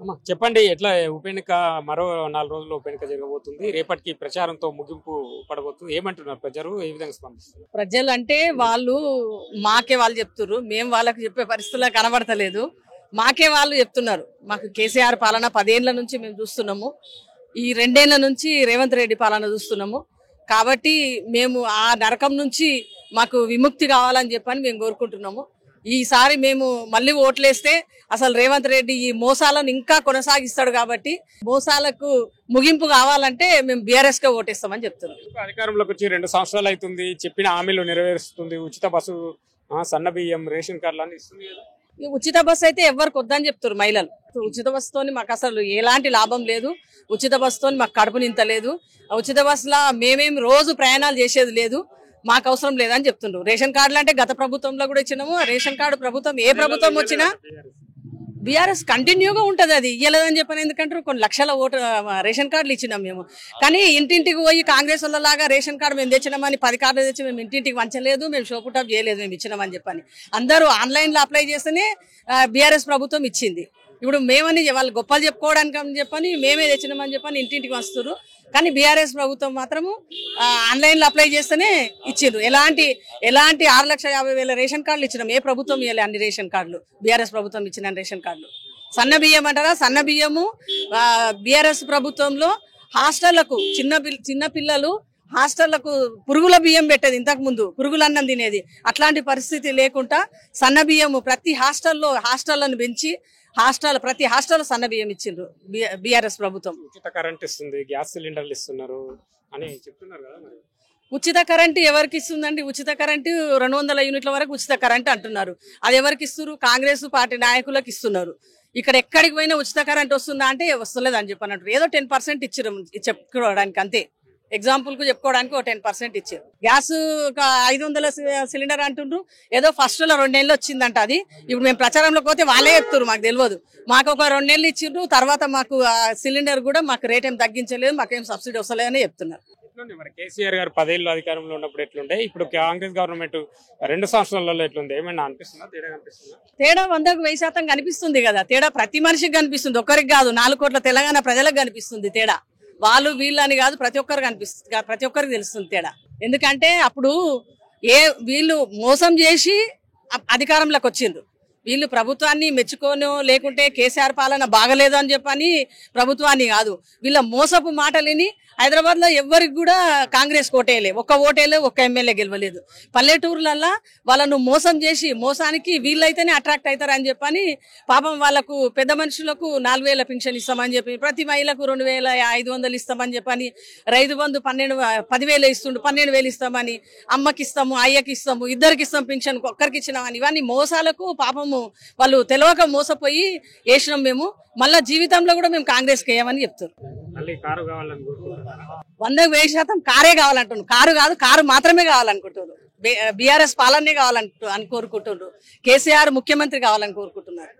అమ్మా చెప్పండి ఎట్లా ఉప ఎన్నిక మరో 4 రోజుల్లో ఉప ఎన్నిక జరగబోతుంది. రేపటికి ప్రచారంతో ముగింపు పడబోతుంది. ఏమంటున్నారు ప్రజలు? ఏ విధంగా స్పందిస్తున్నారు? ప్రజలు అంటే వాళ్ళు చెప్తున్నారు. మేము వాళ్ళకి చెప్పే పరిస్థితుల్లో కనబడతలేదు. వాళ్ళు చెప్తున్నారు. మాకు కేసీఆర్ పాలన 10 ఏళ్ల నుంచి మేము చూస్తున్నాము. ఈ 2 ఏళ్ల నుంచి రేవంత్ రెడ్డి పాలన చూస్తున్నాము. కాబట్టి మేము ఆ నరకం నుంచి మాకు విముక్తి కావాలని చెప్పని మేము కోరుకుంటున్నాము. ఈసారి మేము మళ్ళీ ఓట్లేస్తే అసలు రేవంత్ రెడ్డి ఈ మోసాలను ఇంకా కొనసాగిస్తాడు. కాబట్టి మోసాలకు ముగింపు కావాలంటే మేము బీఆర్ఎస్ కే ఓటేస్తామని చెప్తున్నాం. అధికారంలోకి వచ్చి 2 సంవత్సరాలు అవుతుంది. చెప్పిన హామీలు నెరవేరుస్తుంది. ఉచిత బస్సు, సన్న బియ్యం, రేషన్ కార్డులు అన్ని ఇస్తుంది కదా. ఈ ఉచిత బస్సు అయితే ఎవరికి వద్దని చెప్తారు మహిళలు. ఉచిత బస్సుతోని మాకు అసలు ఎలాంటి లాభం లేదు. ఉచిత బస్సుతోని మాకు కడుపు నింతలేదు. ఉచిత బస్సులా మేమేమి రోజు ప్రయాణాలు చేసేది లేదు. మాకు అవసరం లేదని చెప్తుండ్రు. రేషన్ కార్డులు అంటే గత ప్రభుత్వంలో కూడా ఇచ్చినాము. రేషన్ కార్డు ప్రభుత్వం ఏ ప్రభుత్వం వచ్చినా బీఆర్ఎస్ కంటిన్యూగా ఉంటది. అది ఇయ్యలేదని చెప్పని ఎందుకంటారు? కొన్ని లక్షల రేషన్ కార్డులు ఇచ్చినాం మేము. కానీ ఇంటింటికి పోయి కాంగ్రెస్ వాళ్ళలాగా రేషన్ కార్డు మేము తెచ్చినామని 10 కార్డులు తెచ్చి మేము ఇంటింటికి వంచలేదు, మేము షోపుటాప్ చేయలేదు, మేము ఇచ్చినామని చెప్పని అందరూ ఆన్లైన్ లో అప్లై చేస్తేనే బీఆర్ఎస్ ప్రభుత్వం ఇచ్చింది. ఇప్పుడు మేమని వాళ్ళు గొప్పలు చెప్పుకోవడానికి అని చెప్పని మేమే తెచ్చినామని చెప్పని ఇంటింటికి వస్తున్నారు. కానీ బీఆర్ఎస్ ప్రభుత్వం మాత్రము ఆన్లైన్ లో అప్లై చేస్తేనే ఇచ్చిండ్రు. ఎలాంటి 6,50,000 రేషన్ కార్డులు ఇచ్చినాం. ఏ ప్రభుత్వం ఇవ్వాలి అన్ని రేషన్ కార్డులు? బీఆర్ఎస్ ప్రభుత్వం ఇచ్చిన రేషన్ కార్డులు. సన్న బియ్యం అంటారా? సన్న బియ్యము బీఆర్ఎస్ ప్రభుత్వంలో హాస్టళ్లకు చిన్న పిల్లలు హాస్టళ్లకు పురుగుల బియ్యం పెట్టేది. ఇంతకు ముందు పురుగుల అన్నం తినేది. అట్లాంటి పరిస్థితి లేకుండా సన్న బియ్యము ప్రతి హాస్టళ్లను పెంచి ప్రతి హాస్టల్ సన్న బియ్యం ఇచ్చిండ్రు బీఆర్ఎస్ ప్రభుత్వం. ఉచిత కరెంట్ ఇస్తుంది, గ్యాస్ సిలిండర్లు ఇస్తున్నారు అని చెప్తున్నారు కదా. మరి ఉచిత కరెంటు ఎవరికి ఇస్తుందండి? ఉచిత కరెంటు 200 యూనిట్ల వరకు ఉచిత కరెంటు అంటున్నారు. అది ఎవరికి ఇస్తున్నారు? కాంగ్రెస్ పార్టీ నాయకులకు ఇస్తున్నారు. ఇక్కడ ఎక్కడికి పోయినా ఉచిత కరెంట్ వస్తుందా అంటే వస్తలేదని చెప్పనట్టు ఏదో 10% ఇచ్చారు చెప్పుకోవడానికి, అంతే. ఎగ్జాంపుల్ కు చెప్పుకోవడానికి 10% ఇచ్చారు. గ్యాస్ 500 సిలిండర్ అంటుండ్రు. ఏదో ఫస్ట్ లో 2 నెలలు వచ్చిందంట. అది ఇప్పుడు మేము ప్రచారంలోకి పోతే వాళ్ళే చెప్తారు, మాకు తెలియదు. మాకు ఒక 2 నెలలు ఇచ్చిండ్రు. తర్వాత మాకు సిలిండర్ కూడా మాకు రేట్ ఏం తగ్గించలేదు, మాకేం సబ్సిడీ వస్తలేదని చెప్తున్నారు. మరి కేసీఆర్ గారు 10 ఏళ్ళు అధికారంలో ఉన్నప్పుడు ఎట్లుండే, ఇప్పుడు కాంగ్రెస్ గవర్నమెంట్ 2 సంవత్సరాలలో ఎట్లుంది? ఏమైనా అనిపిస్తుందా? తేడా కనిపిస్తుందా? తేడా 100% కనిపిస్తుంది కదా. తేడా ప్రతి మనిషికి కనిపిస్తుంది, ఒక్కరికి కాదు. 4 కోట్ల తెలంగాణ ప్రజలకు కనిపిస్తుంది తేడా. వాళ్ళు వీళ్ళని కాదు, ప్రతి ఒక్కరికి కనిపిస్తుంది, ప్రతి ఒక్కరికి తెలుస్తుంది తేడా. ఎందుకంటే అప్పుడు వీళ్ళు మోసం చేసి అధికారంలోకి వచ్చిండ్రు. వీళ్ళు ప్రభుత్వాన్ని మెచ్చుకోను, లేకుంటే కేసీఆర్ పాలన బాగలేదు అని చెప్పని ప్రభుత్వాన్ని కాదు, వీళ్ళ మోసపు మాటలిని హైదరాబాద్ లో ఎవరికి కూడా కాంగ్రెస్ ఓటేయలే. ఒక్క ఎమ్మెల్యే గెలవలేదు. పల్లెటూర్లల్లా వాళ్ళను మోసం చేసి మోసానికి వీళ్ళైతేనే అట్రాక్ట్ అవుతారు అని చెప్పని పాపం వాళ్ళకు పెద్ద మనుషులకు 4,000 పింఛన్ ఇస్తామని చెప్పి, ప్రతి మహిళకు 2,500 ఇస్తామని చెప్పని, రైతు బంధు 10,000 ఇస్తుండు, 12,000 ఇస్తామని, అమ్మకి ఇస్తాము, అయ్యకి ఇస్తాము, ఇద్దరికి ఇస్తాం పింఛన్, ఒక్కరికి ఇచ్చినామని, ఇవన్నీ మోసాలకు పాపము వాళ్ళు తెలియక మోసపోయి వేసినాం మేము. మళ్ళా జీవితంలో కూడా మేము కాంగ్రెస్ కి వేయమని చెప్తారు. 100% కారే కావాలంటున్నారు. కారు కాదు, కారు మాత్రమే కావాలనుకుంటున్నారు. బీఆర్ఎస్ పాలనే కావాలని కోరుకుంటున్నారు. కేసీఆర్ ముఖ్యమంత్రి కావాలని కోరుకుంటున్నారు.